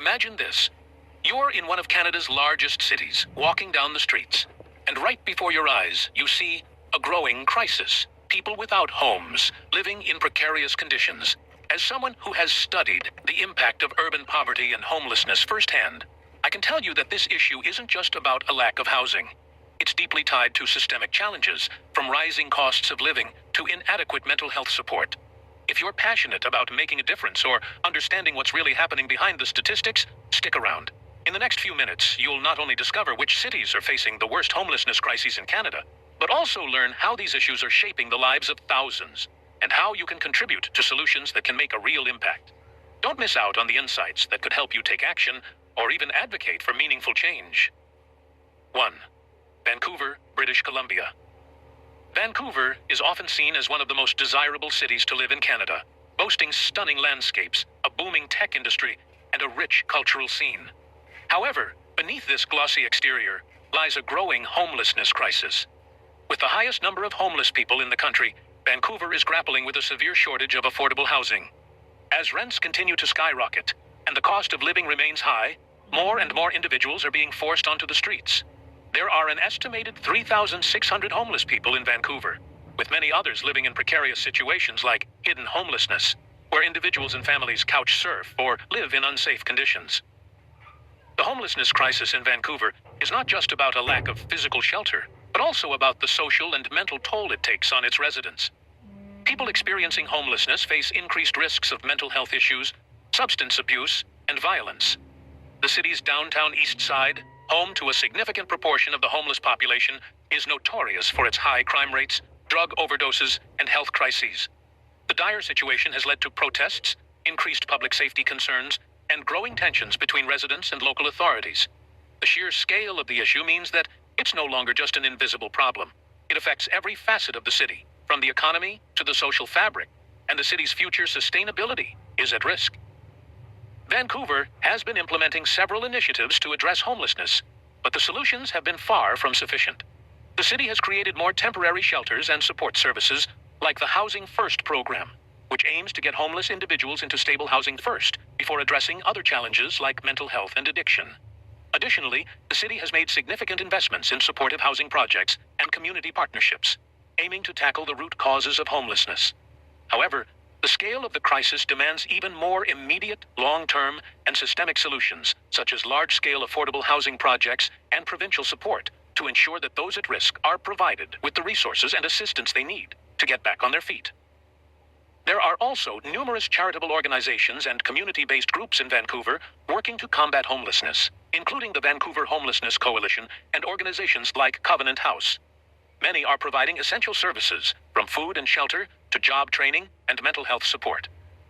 Imagine this. You're in one of Canada's largest cities, walking down the streets, and right before your eyes, you see a growing crisis. People without homes, living in precarious conditions. As someone who has studied the impact of urban poverty and homelessness firsthand, I can tell you that this issue isn't just about a lack of housing. It's deeply tied to systemic challenges, from rising costs of living to inadequate mental health support. If you're passionate about making a difference or understanding what's really happening behind the statistics, stick around. In the next few minutes, you'll not only discover which cities are facing the worst homelessness crises in Canada, but also learn how these issues are shaping the lives of thousands, and how you can contribute to solutions that can make a real impact. Don't miss out on the insights that could help you take action or even advocate for meaningful change. 1. Vancouver, British Columbia. Vancouver is often seen as one of the most desirable cities to live in Canada, boasting stunning landscapes, a booming tech industry, and a rich cultural scene. However, beneath this glossy exterior lies a growing homelessness crisis. With the highest number of homeless people in the country, Vancouver is grappling with a severe shortage of affordable housing. As rents continue to skyrocket and the cost of living remains high, more and more individuals are being forced onto the streets. There are an estimated 3,600 homeless people in Vancouver, with many others living in precarious situations like hidden homelessness, where individuals and families couch surf or live in unsafe conditions. The homelessness crisis in Vancouver is not just about a lack of physical shelter, but also about the social and mental toll it takes on its residents. People experiencing homelessness face increased risks of mental health issues, substance abuse, and violence. The city's downtown east side, home to a significant proportion of the homeless population, is notorious for its high crime rates, drug overdoses, and health crises. The dire situation has led to protests, increased public safety concerns, and growing tensions between residents and local authorities. The sheer scale of the issue means that it's no longer just an invisible problem. It affects every facet of the city, from the economy to the social fabric, and the city's future sustainability is at risk. Vancouver has been implementing several initiatives to address homelessness, but the solutions have been far from sufficient. The city has created more temporary shelters and support services, like the Housing First program, which aims to get homeless individuals into stable housing first, before addressing other challenges like mental health and addiction. Additionally, the city has made significant investments in supportive housing projects and community partnerships, aiming to tackle the root causes of homelessness. However, the scale of the crisis demands even more immediate, long-term, and systemic solutions, such as large-scale affordable housing projects and provincial support, to ensure that those at risk are provided with the resources and assistance they need to get back on their feet. There are also numerous charitable organizations and community-based groups in Vancouver working to combat homelessness, including the Vancouver Homelessness Coalition and organizations like Covenant House. Many are providing essential services, from food and shelter to job training and mental health support.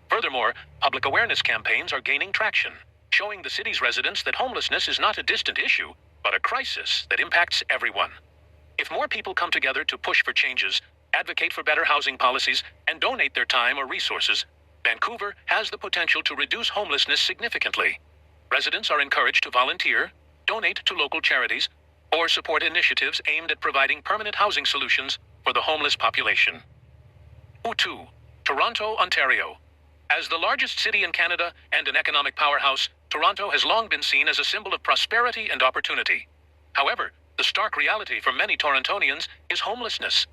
Furthermore, public awareness campaigns are gaining traction, showing the city's residents that homelessness is not a distant issue, but a crisis that impacts everyone. If more people come together to push for changes, advocate for better housing policies, and donate their time or resources, Vancouver has the potential to reduce homelessness significantly. Residents are encouraged to volunteer, donate to local charities, or support initiatives aimed at providing permanent housing solutions for the homeless population. 2. Toronto, Ontario. As the largest city in Canada and an economic powerhouse, Toronto has long been seen as a symbol of prosperity and opportunity. However, the stark reality for many Torontonians is homelessness.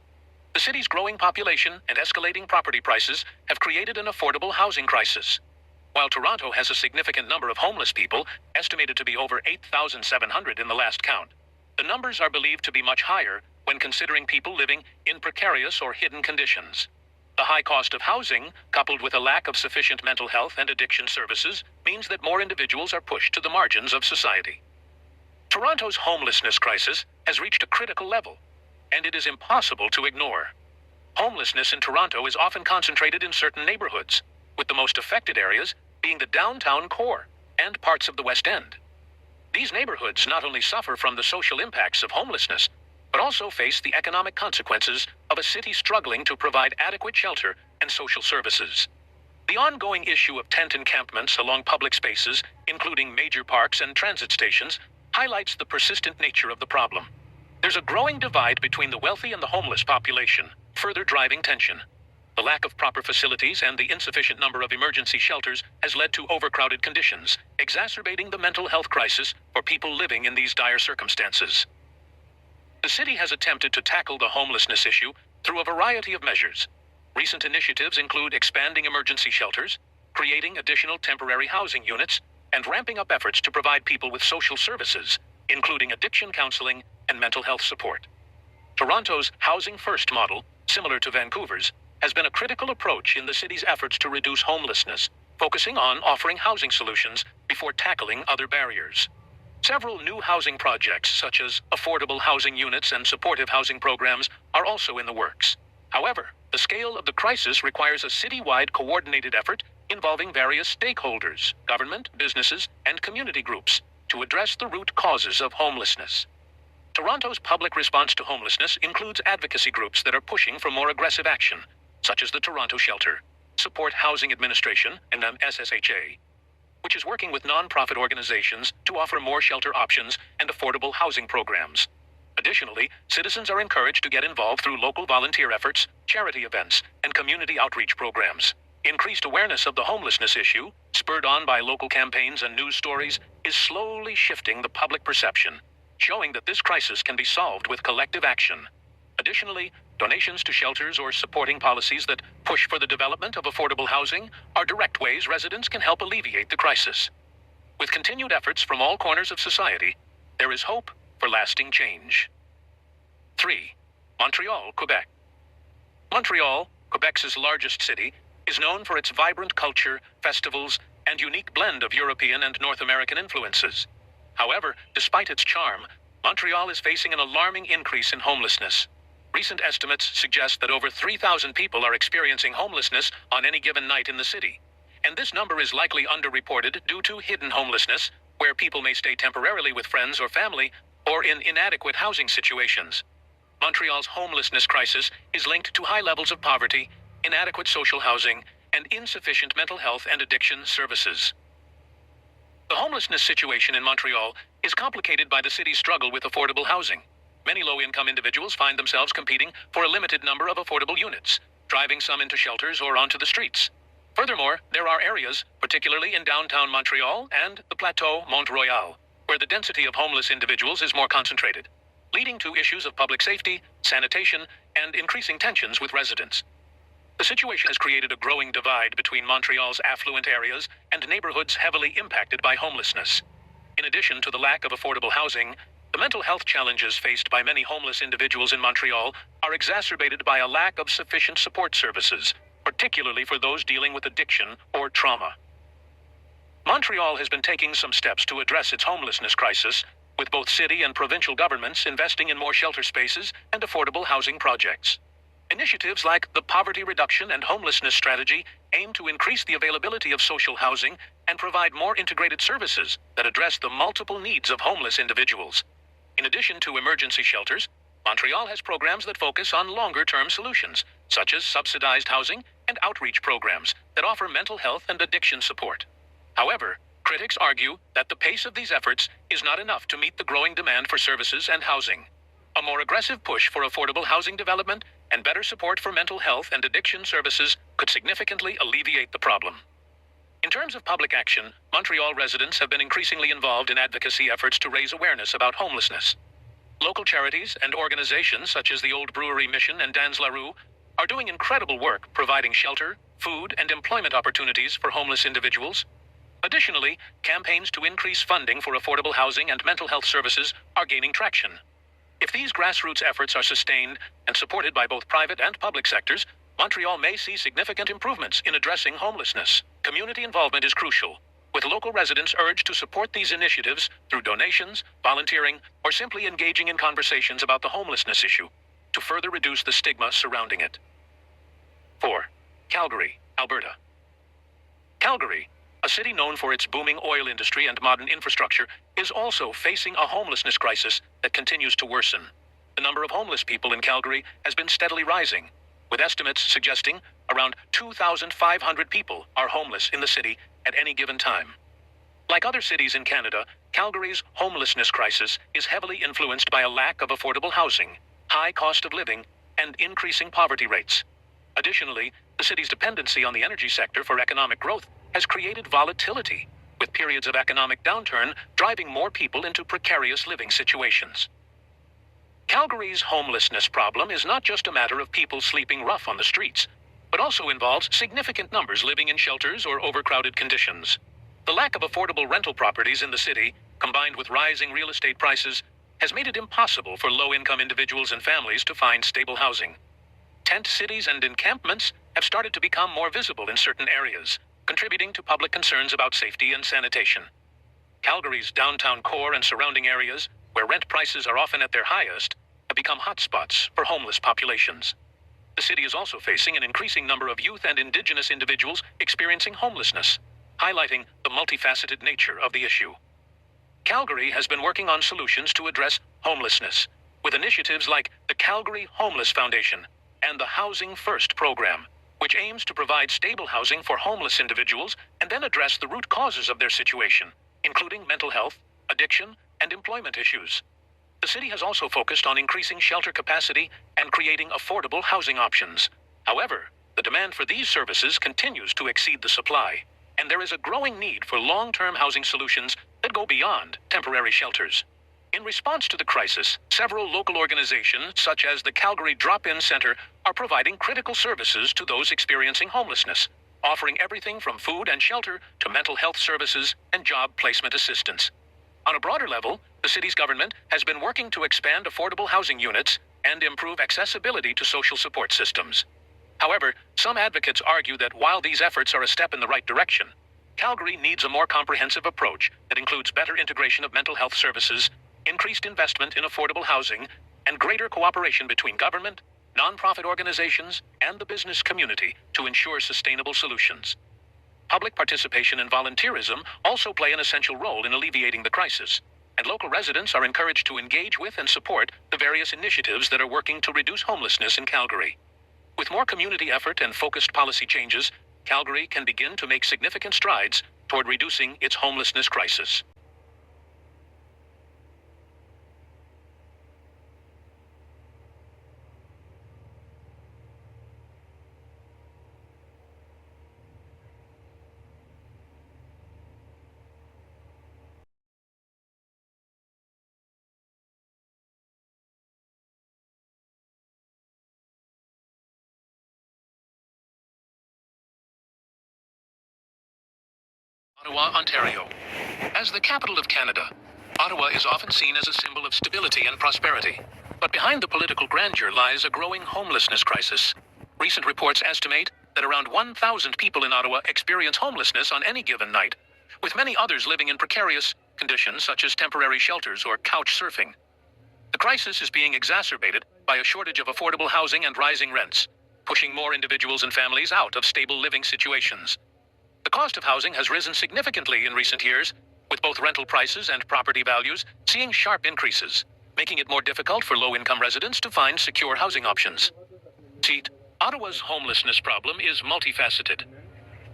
The city's growing population and escalating property prices have created an affordable housing crisis. While Toronto has a significant number of homeless people, estimated to be over 8,700 in the last count, the numbers are believed to be much higher when considering people living in precarious or hidden conditions. The high cost of housing, coupled with a lack of sufficient mental health and addiction services, means that more individuals are pushed to the margins of society. Toronto's homelessness crisis has reached a critical level, and it is impossible to ignore. Homelessness in Toronto is often concentrated in certain neighborhoods, with the most affected areas being the downtown core and parts of the West End. These neighborhoods not only suffer from the social impacts of homelessness, but also face the economic consequences of a city struggling to provide adequate shelter and social services. The ongoing issue of tent encampments along public spaces, including major parks and transit stations, highlights the persistent nature of the problem. There's a growing divide between the wealthy and the homeless population, further driving tension. The lack of proper facilities and the insufficient number of emergency shelters has led to overcrowded conditions, exacerbating the mental health crisis for people living in these dire circumstances. The city has attempted to tackle the homelessness issue through a variety of measures. Recent initiatives include expanding emergency shelters, creating additional temporary housing units, and ramping up efforts to provide people with social services, including addiction counseling and mental health support. Toronto's Housing First model, similar to Vancouver's, has been a critical approach in the city's efforts to reduce homelessness, focusing on offering housing solutions before tackling other barriers. Several new housing projects, such as affordable housing units and supportive housing programs, are also in the works. However, the scale of the crisis requires a citywide coordinated effort involving various stakeholders, government, businesses, and community groups to address the root causes of homelessness. Toronto's public response to homelessness includes advocacy groups that are pushing for more aggressive action, such as the Toronto Shelter, Support Housing Administration, and SSHA, which is working with nonprofit organizations to offer more shelter options and affordable housing programs. Additionally, citizens are encouraged to get involved through local volunteer efforts, charity events, and community outreach programs. Increased awareness of the homelessness issue, spurred on by local campaigns and news stories, is slowly shifting the public perception, showing that this crisis can be solved with collective action. Additionally, donations to shelters or supporting policies that push for the development of affordable housing are direct ways residents can help alleviate the crisis. With continued efforts from all corners of society, there is hope for lasting change. 3. Montreal, Quebec. Montreal, Quebec's largest city, is known for its vibrant culture, festivals, and unique blend of European and North American influences. However, despite its charm, Montreal is facing an alarming increase in homelessness. Recent estimates suggest that over 3,000 people are experiencing homelessness on any given night in the city. And this number is likely underreported due to hidden homelessness, where people may stay temporarily with friends or family, or in inadequate housing situations. Montreal's homelessness crisis is linked to high levels of poverty, inadequate social housing, and insufficient mental health and addiction services. The homelessness situation in Montreal is complicated by the city's struggle with affordable housing. Many low-income individuals find themselves competing for a limited number of affordable units, driving some into shelters or onto the streets. Furthermore, there are areas, particularly in downtown Montreal and the Plateau Mont-Royal, where the density of homeless individuals is more concentrated, leading to issues of public safety, sanitation, and increasing tensions with residents. The situation has created a growing divide between Montreal's affluent areas and neighborhoods heavily impacted by homelessness. In addition to the lack of affordable housing, the mental health challenges faced by many homeless individuals in Montreal are exacerbated by a lack of sufficient support services, particularly for those dealing with addiction or trauma. Montreal has been taking some steps to address its homelessness crisis, with both city and provincial governments investing in more shelter spaces and affordable housing projects. Initiatives like the Poverty Reduction and Homelessness Strategy aim to increase the availability of social housing and provide more integrated services that address the multiple needs of homeless individuals. In addition to emergency shelters, Montreal has programs that focus on longer-term solutions, such as subsidized housing and outreach programs that offer mental health and addiction support. However, critics argue that the pace of these efforts is not enough to meet the growing demand for services and housing. A more aggressive push for affordable housing development and better support for mental health and addiction services could significantly alleviate the problem. In terms of public action, Montreal residents have been increasingly involved in advocacy efforts to raise awareness about homelessness. Local charities and organizations such as the Old Brewery Mission and Dans La Rue are doing incredible work providing shelter, food, and employment opportunities for homeless individuals. Additionally, campaigns to increase funding for affordable housing and mental health services are gaining traction. If these grassroots efforts are sustained and supported by both private and public sectors, Montreal may see significant improvements in addressing homelessness. Community involvement is crucial, with local residents urged to support these initiatives through donations, volunteering, or simply engaging in conversations about the homelessness issue to further reduce the stigma surrounding it. 4. Calgary, Alberta. Calgary, a city known for its booming oil industry and modern infrastructure, is also facing a homelessness crisis that continues to worsen. The number of homeless people in Calgary has been steadily rising, with estimates suggesting around 2,500 people are homeless in the city at any given time. Like other cities in Canada, Calgary's homelessness crisis is heavily influenced by a lack of affordable housing, high cost of living, and increasing poverty rates. Additionally, the city's dependency on the energy sector for economic growth has created volatility, with periods of economic downturn driving more people into precarious living situations. Calgary's homelessness problem is not just a matter of people sleeping rough on the streets, but also involves significant numbers living in shelters or overcrowded conditions. The lack of affordable rental properties in the city, combined with rising real estate prices, has made it impossible for low-income individuals and families to find stable housing. Tent cities and encampments have started to become more visible in certain areas, contributing to public concerns about safety and sanitation. Calgary's downtown core and surrounding areas, where rent prices are often at their highest, have become hotspots for homeless populations. The city is also facing an increasing number of youth and indigenous individuals experiencing homelessness, highlighting the multifaceted nature of the issue. Calgary has been working on solutions to address homelessness, with initiatives like the Calgary Homeless Foundation and the Housing First program, which aims to provide stable housing for homeless individuals and then address the root causes of their situation, including mental health, addiction, and employment issues. The city has also focused on increasing shelter capacity and creating affordable housing options. However, the demand for these services continues to exceed the supply, and there is a growing need for long-term housing solutions that go beyond temporary shelters. In response to the crisis, several local organizations, such as the Calgary Drop-In Center, are providing critical services to those experiencing homelessness, offering everything from food and shelter to mental health services and job placement assistance. On a broader level, the city's government has been working to expand affordable housing units and improve accessibility to social support systems. However, some advocates argue that while these efforts are a step in the right direction, Calgary needs a more comprehensive approach that includes better integration of mental health services, increased investment in affordable housing, and greater cooperation between government, nonprofit organizations, and the business community to ensure sustainable solutions. Public participation and volunteerism also play an essential role in alleviating the crisis, and local residents are encouraged to engage with and support the various initiatives that are working to reduce homelessness in Calgary. With more community effort and focused policy changes, Calgary can begin to make significant strides toward reducing its homelessness crisis. Ottawa, Ontario. As the capital of Canada, Ottawa is often seen as a symbol of stability and prosperity. But behind the political grandeur lies a growing homelessness crisis. Recent reports estimate that around 1,000 people in Ottawa experience homelessness on any given night, with many others living in precarious conditions such as temporary shelters or couch surfing. The crisis is being exacerbated by a shortage of affordable housing and rising rents, pushing more individuals and families out of stable living situations. The cost of housing has risen significantly in recent years, with both rental prices and property values seeing sharp increases, making it more difficult for low-income residents to find secure housing options. See, Ottawa's homelessness problem is multifaceted.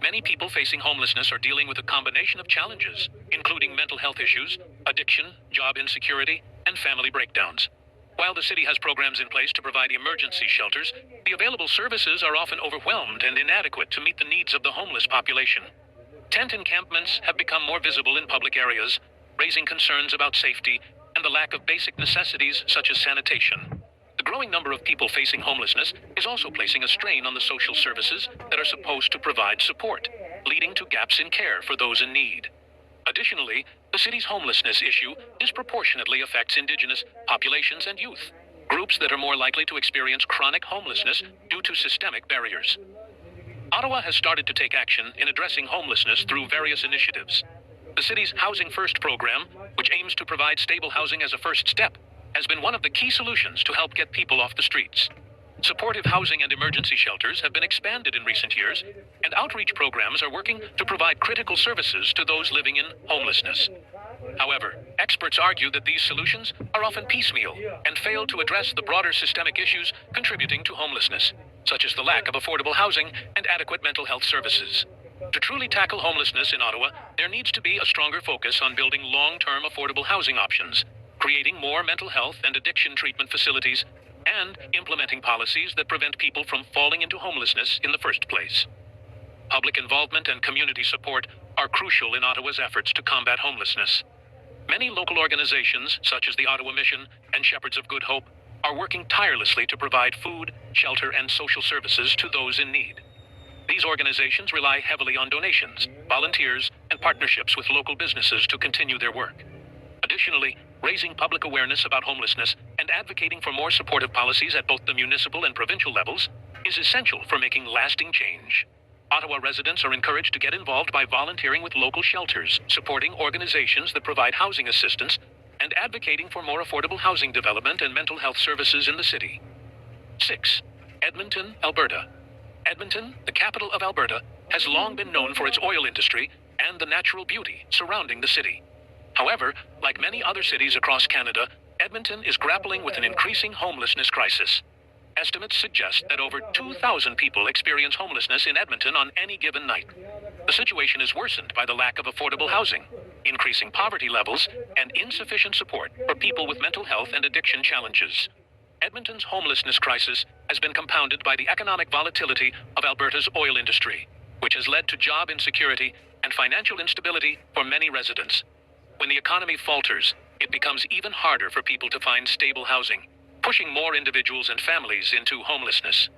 Many people facing homelessness are dealing with a combination of challenges, including mental health issues, addiction, job insecurity, and family breakdowns. While the city has programs in place to provide emergency shelters, the available services are often overwhelmed and inadequate to meet the needs of the homeless population. Tent encampments have become more visible in public areas, raising concerns about safety and the lack of basic necessities such as sanitation. The growing number of people facing homelessness is also placing a strain on the social services that are supposed to provide support, leading to gaps in care for those in need. Additionally, the city's homelessness issue disproportionately affects Indigenous populations and youth, groups that are more likely to experience chronic homelessness due to systemic barriers. Ottawa has started to take action in addressing homelessness through various initiatives. The city's Housing First program, which aims to provide stable housing as a first step, has been one of the key solutions to help get people off the streets. Supportive housing and emergency shelters have been expanded in recent years, and outreach programs are working to provide critical services to those living in homelessness. However, experts argue that these solutions are often piecemeal and fail to address the broader systemic issues contributing to homelessness, such as the lack of affordable housing and adequate mental health services. To truly tackle homelessness in Ottawa, there needs to be a stronger focus on building long-term affordable housing options, creating more mental health and addiction treatment facilities, and implementing policies that prevent people from falling into homelessness in the first place. Public involvement and community support are crucial in Ottawa's efforts to combat homelessness. Many local organizations, such as the Ottawa Mission and Shepherds of Good Hope, are working tirelessly to provide food, shelter, and social services to those in need. These organizations rely heavily on donations, volunteers, and partnerships with local businesses to continue their work. Additionally, raising public awareness about homelessness and advocating for more supportive policies at both the municipal and provincial levels is essential for making lasting change. Ottawa residents are encouraged to get involved by volunteering with local shelters, supporting organizations that provide housing assistance, and advocating for more affordable housing development and mental health services in the city. 6. Edmonton, Alberta. Edmonton, the capital of Alberta, has long been known for its oil industry and the natural beauty surrounding the city. However, like many other cities across Canada, Edmonton is grappling with an increasing homelessness crisis. Estimates suggest that over 2,000 people experience homelessness in Edmonton on any given night. The situation is worsened by the lack of affordable housing, increasing poverty levels, and insufficient support for people with mental health and addiction challenges. Edmonton's homelessness crisis has been compounded by the economic volatility of Alberta's oil industry, which has led to job insecurity and financial instability for many residents. When the economy falters, it becomes even harder for people to find stable housing, pushing more individuals and families into homelessness.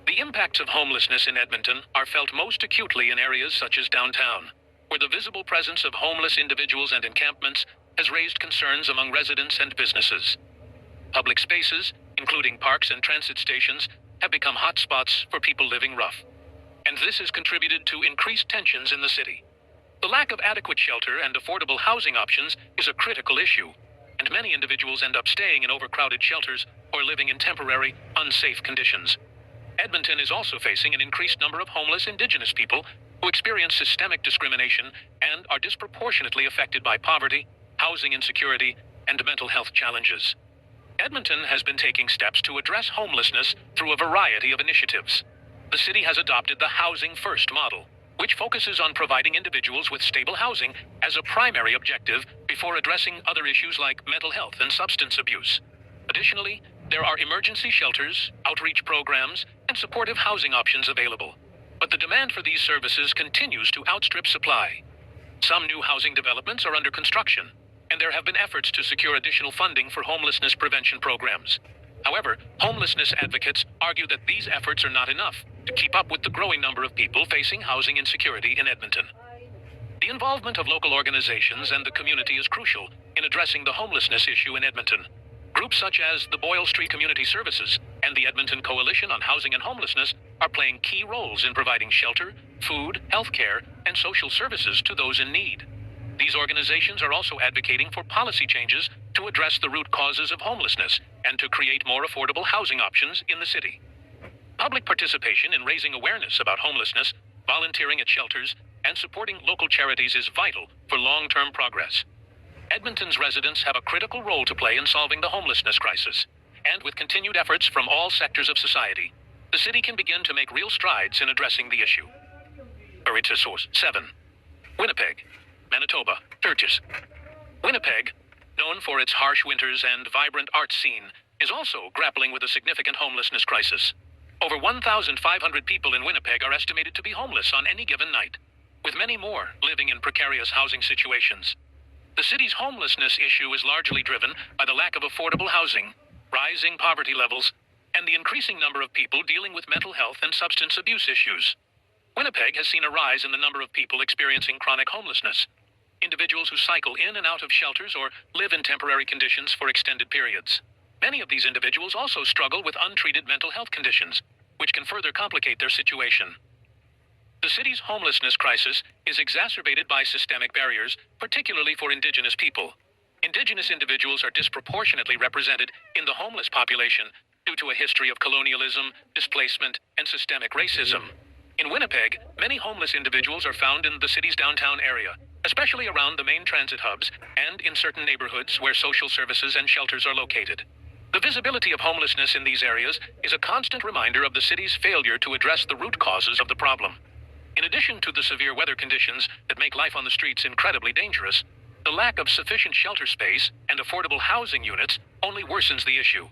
The impacts of homelessness in Edmonton are felt most acutely in areas such as downtown, where the visible presence of homeless individuals and encampments has raised concerns among residents and businesses. Public spaces, including parks and transit stations, have become hotspots for people living rough, and this has contributed to increased tensions in the city. The lack of adequate shelter and affordable housing options is a critical issue, and many individuals end up staying in overcrowded shelters or living in temporary, unsafe conditions. Edmonton is also facing an increased number of homeless Indigenous people who experience systemic discrimination and are disproportionately affected by poverty, housing insecurity, and mental health challenges. Edmonton has been taking steps to address homelessness through a variety of initiatives. The city has adopted the Housing First model, which focuses on providing individuals with stable housing as a primary objective before addressing other issues like mental health and substance abuse. Additionally, there are emergency shelters, outreach programs, and supportive housing options available. But the demand for these services continues to outstrip supply. Some new housing developments are under construction, and there have been efforts to secure additional funding for homelessness prevention programs. However, homelessness advocates argue that these efforts are not enough to keep up with the growing number of people facing housing insecurity in Edmonton. The involvement of local organizations and the community is crucial in addressing the homelessness issue in Edmonton. Groups such as the Boyle Street Community Services and the Edmonton Coalition on Housing and Homelessness are playing key roles in providing shelter, food, healthcare, and social services to those in need. These organizations are also advocating for policy changes to address the root causes of homelessness and to create more affordable housing options in the city. Public participation in raising awareness about homelessness, volunteering at shelters, and supporting local charities is vital for long-term progress. Edmonton's residents have a critical role to play in solving the homelessness crisis, and with continued efforts from all sectors of society, the city can begin to make real strides in addressing the issue. Hurry to source 7. Winnipeg, Manitoba, Sturgis. Winnipeg, known for its harsh winters and vibrant art scene, is also grappling with a significant homelessness crisis. Over 1,500 people in Winnipeg are estimated to be homeless on any given night, with many more living in precarious housing situations. The city's homelessness issue is largely driven by the lack of affordable housing, rising poverty levels, and the increasing number of people dealing with mental health and substance abuse issues. Winnipeg has seen a rise in the number of people experiencing chronic homelessness, individuals who cycle in and out of shelters or live in temporary conditions for extended periods. Many of these individuals also struggle with untreated mental health conditions, which can further complicate their situation. The city's homelessness crisis is exacerbated by systemic barriers, particularly for Indigenous people. Indigenous individuals are disproportionately represented in the homeless population due to a history of colonialism, displacement, and systemic racism. In Winnipeg, many homeless individuals are found in the city's downtown area, especially around the main transit hubs and in certain neighborhoods where social services and shelters are located. The visibility of homelessness in these areas is a constant reminder of the city's failure to address the root causes of the problem. In addition to the severe weather conditions that make life on the streets incredibly dangerous, the lack of sufficient shelter space and affordable housing units only worsens the issue.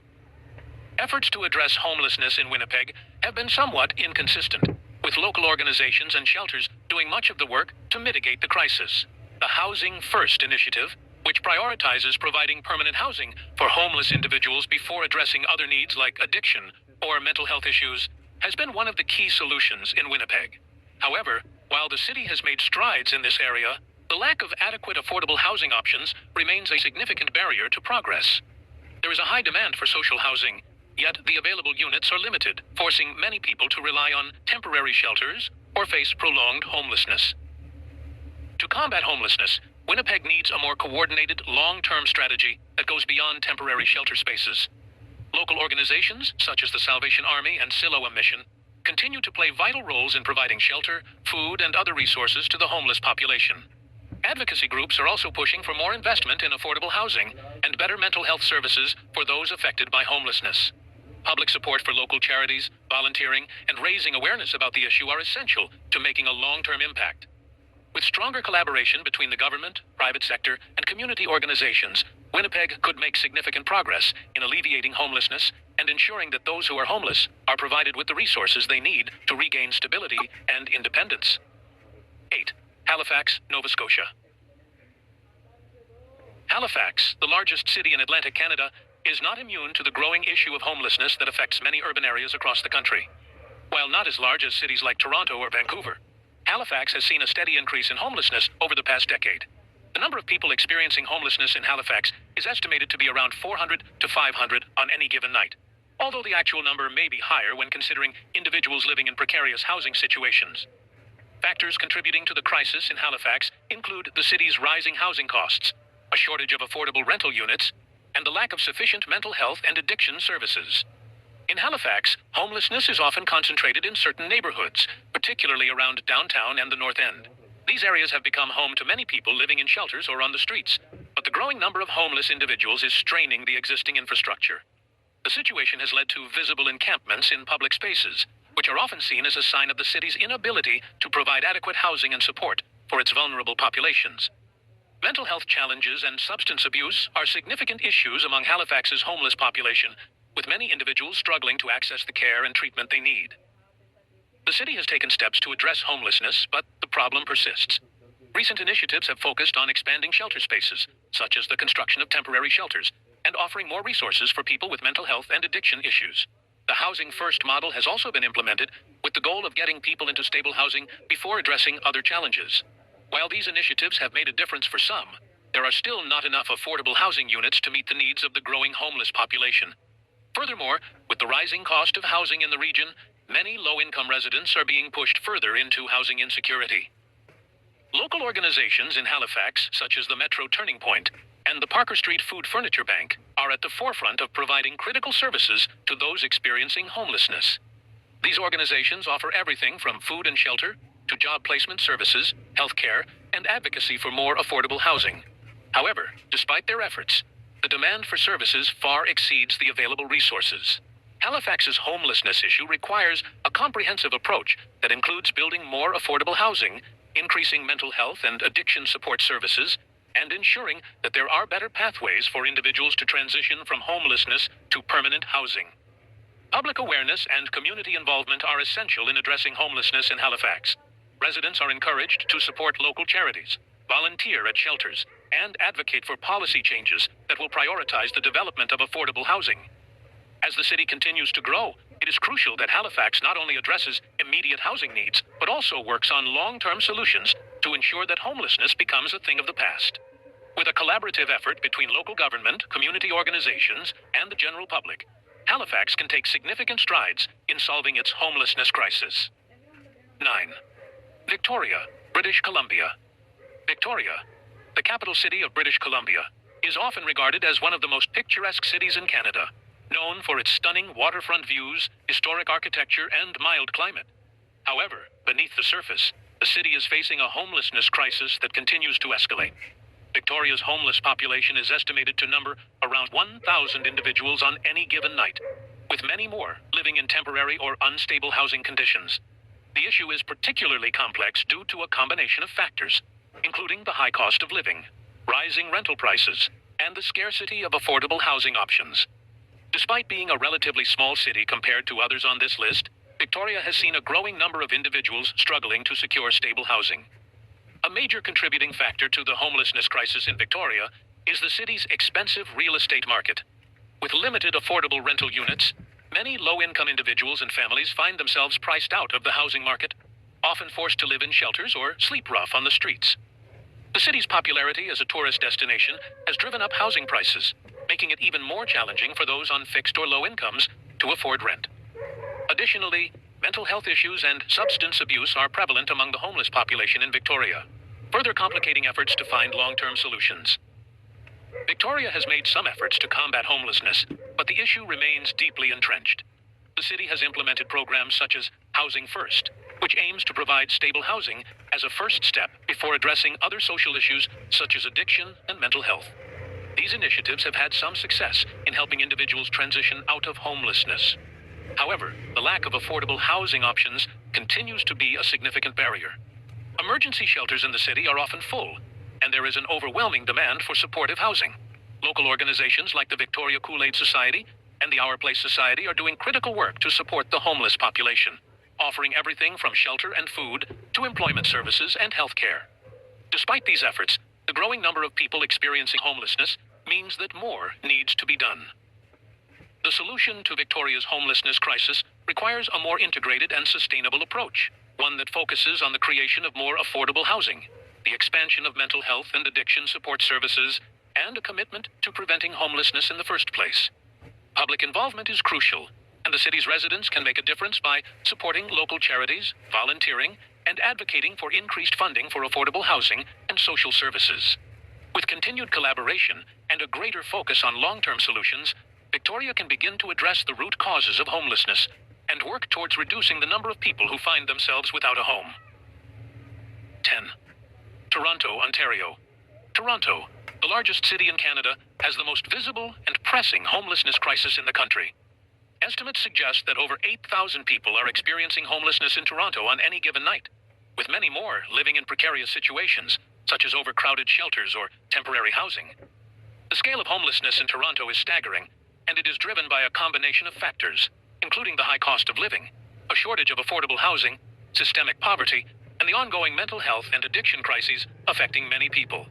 Efforts to address homelessness in Winnipeg have been somewhat inconsistent, with local organizations and shelters doing much of the work to mitigate the crisis. The Housing First initiative, which prioritizes providing permanent housing for homeless individuals before addressing other needs like addiction or mental health issues, has been one of the key solutions in Winnipeg. However, while the city has made strides in this area, the lack of adequate affordable housing options remains a significant barrier to progress. There is a high demand for social housing, yet the available units are limited, forcing many people to rely on temporary shelters or face prolonged homelessness. To combat homelessness, Winnipeg needs a more coordinated, long-term strategy that goes beyond temporary shelter spaces. Local organizations, such as the Salvation Army and Siloam Mission, continue to play vital roles in providing shelter, food, and other resources to the homeless population. Advocacy groups are also pushing for more investment in affordable housing and better mental health services for those affected by homelessness. Public support for local charities, volunteering, and raising awareness about the issue are essential to making a long-term impact. With stronger collaboration between the government, private sector, and community organizations, Winnipeg could make significant progress in alleviating homelessness and ensuring that those who are homeless are provided with the resources they need to regain stability and independence. 8. Halifax, Nova Scotia. Halifax, the largest city in Atlantic Canada, is not immune to the growing issue of homelessness that affects many urban areas across the country. While not as large as cities like Toronto or Vancouver, Halifax has seen a steady increase in homelessness over the past decade. The number of people experiencing homelessness in Halifax is estimated to be around 400 to 500 on any given night, although the actual number may be higher when considering individuals living in precarious housing situations. Factors contributing to the crisis in Halifax include the city's rising housing costs, a shortage of affordable rental units, and the lack of sufficient mental health and addiction services. In Halifax, homelessness is often concentrated in certain neighborhoods, particularly around downtown and the North End. These areas have become home to many people living in shelters or on the streets, but the growing number of homeless individuals is straining the existing infrastructure. The situation has led to visible encampments in public spaces, which are often seen as a sign of the city's inability to provide adequate housing and support for its vulnerable populations. Mental health challenges and substance abuse are significant issues among Halifax's homeless population, with many individuals struggling to access the care and treatment they need. The city has taken steps to address homelessness, but the problem persists. Recent initiatives have focused on expanding shelter spaces, such as the construction of temporary shelters, and offering more resources for people with mental health and addiction issues. The Housing First model has also been implemented with the goal of getting people into stable housing before addressing other challenges. While these initiatives have made a difference for some, there are still not enough affordable housing units to meet the needs of the growing homeless population. Furthermore, with the rising cost of housing in the region, many low-income residents are being pushed further into housing insecurity. Local organizations in Halifax, such as the Metro Turning Point and the Parker Street Food Furniture Bank, are at the forefront of providing critical services to those experiencing homelessness. These organizations offer everything from food and shelter to job placement services, healthcare, and advocacy for more affordable housing. However, despite their efforts, the demand for services far exceeds the available resources. Halifax's homelessness issue requires a comprehensive approach that includes building more affordable housing, increasing mental health and addiction support services, and ensuring that there are better pathways for individuals to transition from homelessness to permanent housing. Public awareness and community involvement are essential in addressing homelessness in Halifax. Residents are encouraged to support local charities, volunteer at shelters, and advocate for policy changes that will prioritize the development of affordable housing. As the city continues to grow, it is crucial that Halifax not only addresses immediate housing needs, but also works on long-term solutions to ensure that homelessness becomes a thing of the past. With a collaborative effort between local government, community organizations, and the general public, Halifax can take significant strides in solving its homelessness crisis. 9. Victoria, British Columbia. Victoria, the capital city of British Columbia, is often regarded as one of the most picturesque cities in Canada, known for its stunning waterfront views, historic architecture, and mild climate. However, beneath the surface, the city is facing a homelessness crisis that continues to escalate. Victoria's homeless population is estimated to number around 1,000 individuals on any given night, with many more living in temporary or unstable housing conditions. The issue is particularly complex due to a combination of factors, including the high cost of living, rising rental prices, and the scarcity of affordable housing options. Despite being a relatively small city compared to others on this list, Victoria has seen a growing number of individuals struggling to secure stable housing. A major contributing factor to the homelessness crisis in Victoria is the city's expensive real estate market. With limited affordable rental units, many low-income individuals and families find themselves priced out of the housing market, often forced to live in shelters or sleep rough on the streets. The city's popularity as a tourist destination has driven up housing prices, making it even more challenging for those on fixed or low incomes to afford rent. Additionally, mental health issues and substance abuse are prevalent among the homeless population in Victoria, further complicating efforts to find long-term solutions. Victoria has made some efforts to combat homelessness, but the issue remains deeply entrenched. The city has implemented programs such as Housing First, which aims to provide stable housing as a first step before addressing other social issues such as addiction and mental health. These initiatives have had some success in helping individuals transition out of homelessness. However, the lack of affordable housing options continues to be a significant barrier. Emergency shelters in the city are often full, and there is an overwhelming demand for supportive housing. Local organizations like the Victoria Kool-Aid Society and the Our Place Society are doing critical work to support the homeless population, offering everything from shelter and food to employment services and health care. Despite these efforts, the growing number of people experiencing homelessness means that more needs to be done. The solution to Victoria's homelessness crisis requires a more integrated and sustainable approach, one that focuses on the creation of more affordable housing, the expansion of mental health and addiction support services, and a commitment to preventing homelessness in the first place. Public involvement is crucial, and the city's residents can make a difference by supporting local charities, volunteering, and advocating for increased funding for affordable housing and social services. With continued collaboration and a greater focus on long-term solutions, Victoria can begin to address the root causes of homelessness and work towards reducing the number of people who find themselves without a home. 10. Toronto, Ontario. Toronto, the largest city in Canada, has the most visible and pressing homelessness crisis in the country. Estimates suggest that over 8,000 people are experiencing homelessness in Toronto on any given night, with many more living in precarious situations, such as overcrowded shelters or temporary housing. The scale of homelessness in Toronto is staggering, and it is driven by a combination of factors, including the high cost of living, a shortage of affordable housing, systemic poverty, and the ongoing mental health and addiction crises affecting many people.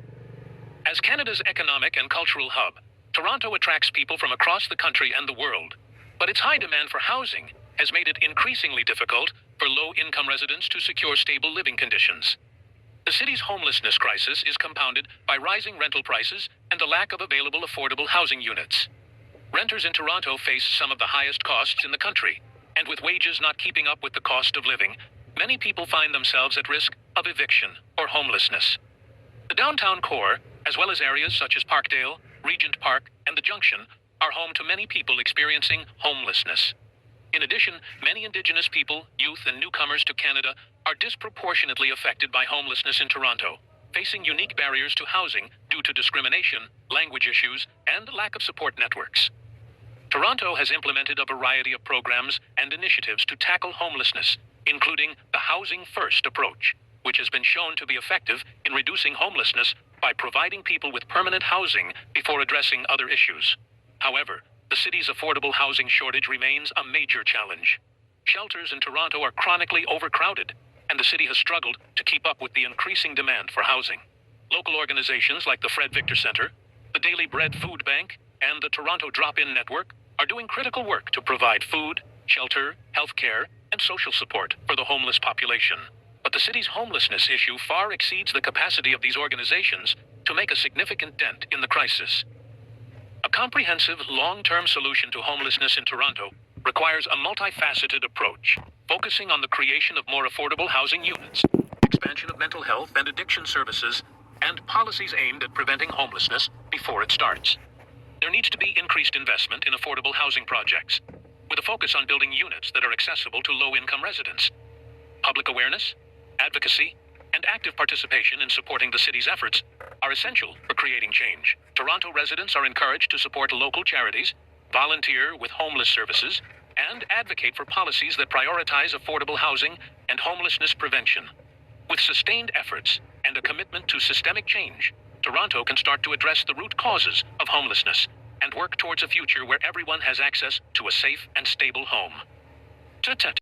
As Canada's economic and cultural hub, Toronto attracts people from across the country and the world, but its high demand for housing has made it increasingly difficult for low-income residents to secure stable living conditions. The city's homelessness crisis is compounded by rising rental prices and the lack of available affordable housing units. Renters in Toronto face some of the highest costs in the country, and with wages not keeping up with the cost of living, many people find themselves at risk of eviction or homelessness. The downtown core, as well as areas such as Parkdale, Regent Park, and the Junction, are home to many people experiencing homelessness. In addition, many Indigenous people, youth, and newcomers to Canada are disproportionately affected by homelessness in Toronto, facing unique barriers to housing due to discrimination, language issues, and lack of support networks. Toronto has implemented a variety of programs and initiatives to tackle homelessness, including the Housing First approach, which has been shown to be effective in reducing homelessness by providing people with permanent housing before addressing other issues. However, the city's affordable housing shortage remains a major challenge. Shelters in Toronto are chronically overcrowded, and the city has struggled to keep up with the increasing demand for housing. Local organizations like the Fred Victor Centre, the Daily Bread Food Bank, and the Toronto Drop-In Network are doing critical work to provide food, shelter, health care, and social support for the homeless population. But the city's homelessness issue far exceeds the capacity of these organizations to make a significant dent in the crisis. A comprehensive, long-term solution to homelessness in Toronto requires a multifaceted approach, focusing on the creation of more affordable housing units, expansion of mental health and addiction services, and policies aimed at preventing homelessness before it starts. There needs to be increased investment in affordable housing projects, with a focus on building units that are accessible to low-income residents. Public awareness, advocacy, and active participation in supporting the city's efforts are essential for creating change. Toronto residents are encouraged to support local charities, volunteer with homeless services, and advocate for policies that prioritize affordable housing and homelessness prevention. With sustained efforts and a commitment to systemic change, Toronto can start to address the root causes of homelessness and work towards a future where everyone has access to a safe and stable home. Ta-ta.